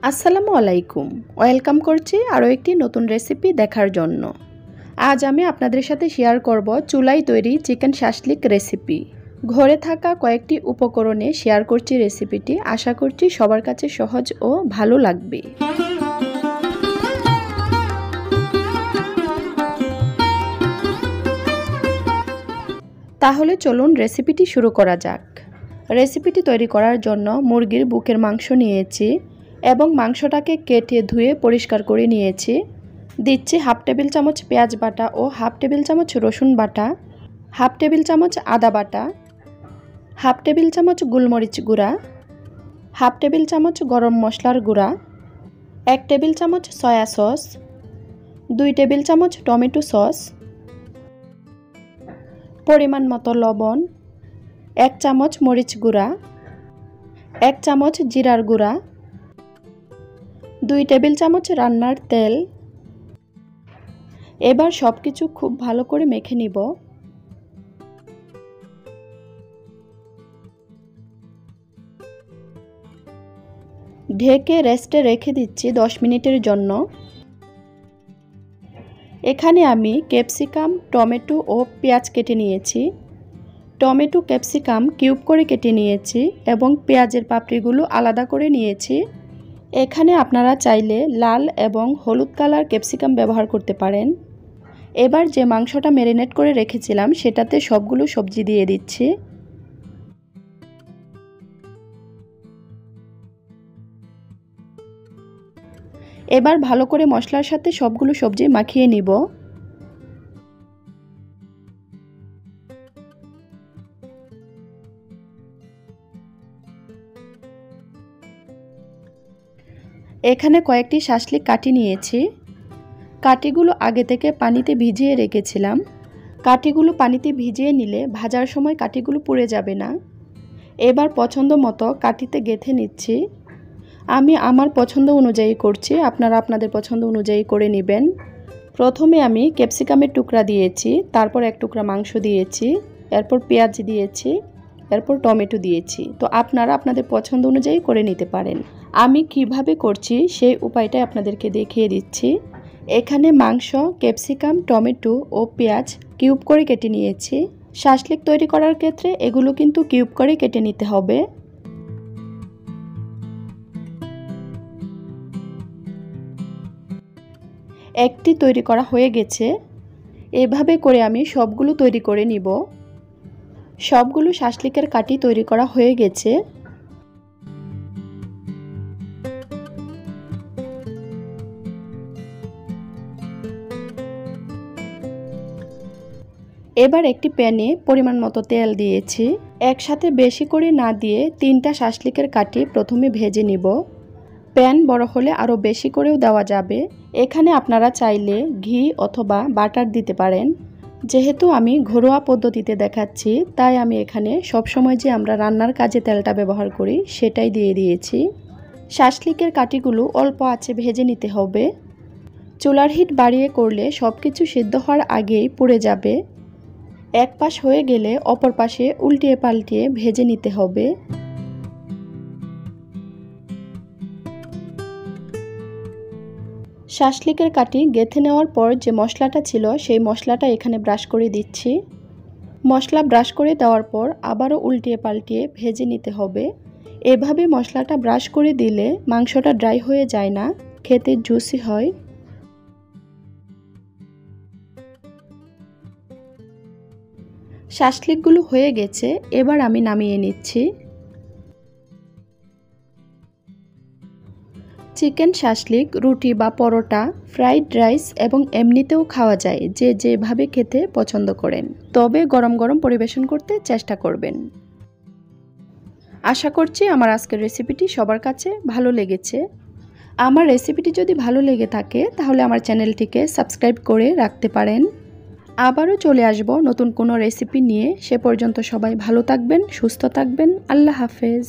আসসালামু আলাইকুম। ওয়েলকাম করছি আরও একটি নতুন রেসিপি দেখার জন্য। আজ আমি আপনাদের সাথে শেয়ার করব চুলায় তৈরি চিকেন শাসলিক রেসিপি। ঘরে থাকা কয়েকটি উপকরণে শেয়ার করছি রেসিপিটি। আশা করছি সবার কাছে সহজ ও ভালো লাগবে। তাহলে চলুন রেসিপিটি শুরু করা যাক। রেসিপিটি তৈরি করার জন্য মুরগির বুকের মাংস নিয়েছি এবং মাংসটাকে কেটে ধুয়ে পরিষ্কার করে নিয়েছি। দিচ্ছি হাফ টেবিল চামচ পেঁয়াজ বাটা ও হাফ টেবিল চামচ রসুন বাটা, হাফ টেবিল চামচ আদা বাটা, হাফ টেবিল চামচ গোলমরিচ গুঁড়া, হাফ টেবিল চামচ গরম মশলার গুঁড়া, 1 টেবিল চামচ সয়া সস, 2 টেবিল চামচ টমেটো সস, পরিমাণ মতো লবণ, 1 চামচ মরিচ গুঁড়া, 1 চামচ জিরার গুঁড়া, 2 টেবিল চামচ রান্নার তেল। এবার সবকিছু খুব ভালো করে মেখে নিব। ঢেকে রেস্টে রেখে দিচ্ছি 10 মিনিটের জন্য। এখানে আমি ক্যাপসিকাম, টমেটো ও পেঁয়াজ কেটে নিয়েছি। টমেটো ক্যাপসিকাম কিউব করে কেটে নিয়েছি এবং পেঁয়াজের পাপড়িগুলো আলাদা করে নিয়েছি। এখানে আপনারা চাইলে লাল এবং হলুদ কালার ক্যাপসিকাম ব্যবহার করতে পারেন। এবার যে মাংসটা ম্যারিনেট করে রেখেছিলাম সেটাতে সবগুলো সবজি দিয়ে দিচ্ছি। এবার ভালো করে মশলার সাথে সবগুলো সবজি মাখিয়ে নিব। এখানে কয়েকটি শাসলিক কাটি নিয়েছি। কাটিগুলো আগে থেকে পানিতে ভিজিয়ে রেখেছিলাম। কাটিগুলো পানিতে ভিজিয়ে নিলে ভাজার সময় কাটিগুলো পুড়ে যাবে না। এবার পছন্দ মতো কাটিতে গেঁথে নিচ্ছি। আমি আমার পছন্দ অনুযায়ী করছি, আপনারা আপনাদের পছন্দ অনুযায়ী করে নেবেন। প্রথমে আমি ক্যাপসিকামের টুকরা দিয়েছি, তারপর 1 টুকরা মাংস দিয়েছি, এরপর পেঁয়াজ দিয়েছি, এরপর টমেটো দিয়েছি। তো আপনারা আপনাদের পছন্দ অনুযায়ী করে নিতে পারেন। আমি কিভাবে করছি সেই উপায়টাই আপনাদেরকে দেখিয়ে দিচ্ছি। এখানে মাংস, ক্যাপসিকাম, টমেটো ও পেঁয়াজ কিউব করে কেটে নিয়েছি। শাসলিক তৈরি করার ক্ষেত্রে এগুলো কিন্তু কিউব করে কেটে নিতে হবে। একটি তৈরি করা হয়ে গেছে। এভাবে করে আমি সবগুলো তৈরি করে নিব। সবগুলো শাসলিকের কাটি তৈরি করা হয়ে গেছে। এবার একটি প্যানে পরিমাণ মতো তেল দিয়েছি। একসাথে বেশি করে না দিয়ে 3টা শাসলিকের কাটি প্রথমে ভেজে নিব। প্যান বড় হলে আরও বেশি করেও দেওয়া যাবে। এখানে আপনারা চাইলে ঘি অথবা বাটার দিতে পারেন। যেহেতু আমি ঘরোয়া পদ্ধতিতে দেখাচ্ছি তাই আমি এখানে সবসময় যে আমরা রান্নার কাজে তেলটা ব্যবহার করি সেটাই দিয়ে দিয়েছি। শাসলিকের কাটিগুলো অল্প আঁচে ভেজে নিতে হবে। চুলার হিট বাড়িয়ে করলে সব কিছু সিদ্ধ হওয়ার আগেই পুড়ে যাবে। এক পাশ হয়ে গেলে অপর পাশে উল্টিয়ে পাল্টিয়ে ভেজে নিতে হবে। শাসলিকের কাটি গেঁথে নেওয়ার পর যে মশলাটা ছিল সেই মশলাটা এখানে ব্রাশ করে দিচ্ছি। মশলা ব্রাশ করে দেওয়ার পর আবারও উল্টিয়ে পাল্টিয়ে ভেজে নিতে হবে। এভাবে মশলাটা ব্রাশ করে দিলে মাংসটা ড্রাই হয়ে যায় না, খেতে জুসি হয়। শাসলিকগুলো হয়ে গেছে, এবার আমি নামিয়ে নিচ্ছি। চিকেন শাসলিক রুটি বা পরোটা, ফ্রাইড রাইস এবং এমনিতেও খাওয়া যায়, যে যেভাবে খেতে পছন্দ করেন। তবে গরম গরম পরিবেশন করতে চেষ্টা করবেন। আশা করছি আমার আজকের রেসিপিটি সবার কাছে ভালো লেগেছে। আমার রেসিপিটি যদি ভালো লেগে থাকে তাহলে আমার চ্যানেলটিকে সাবস্ক্রাইব করে রাখতে পারেন। আবারও চলে আসব নতুন কোনো রেসিপি নিয়ে। সে পর্যন্ত সবাই ভালো থাকবেন, সুস্থ থাকবেন। আল্লাহ হাফেজ।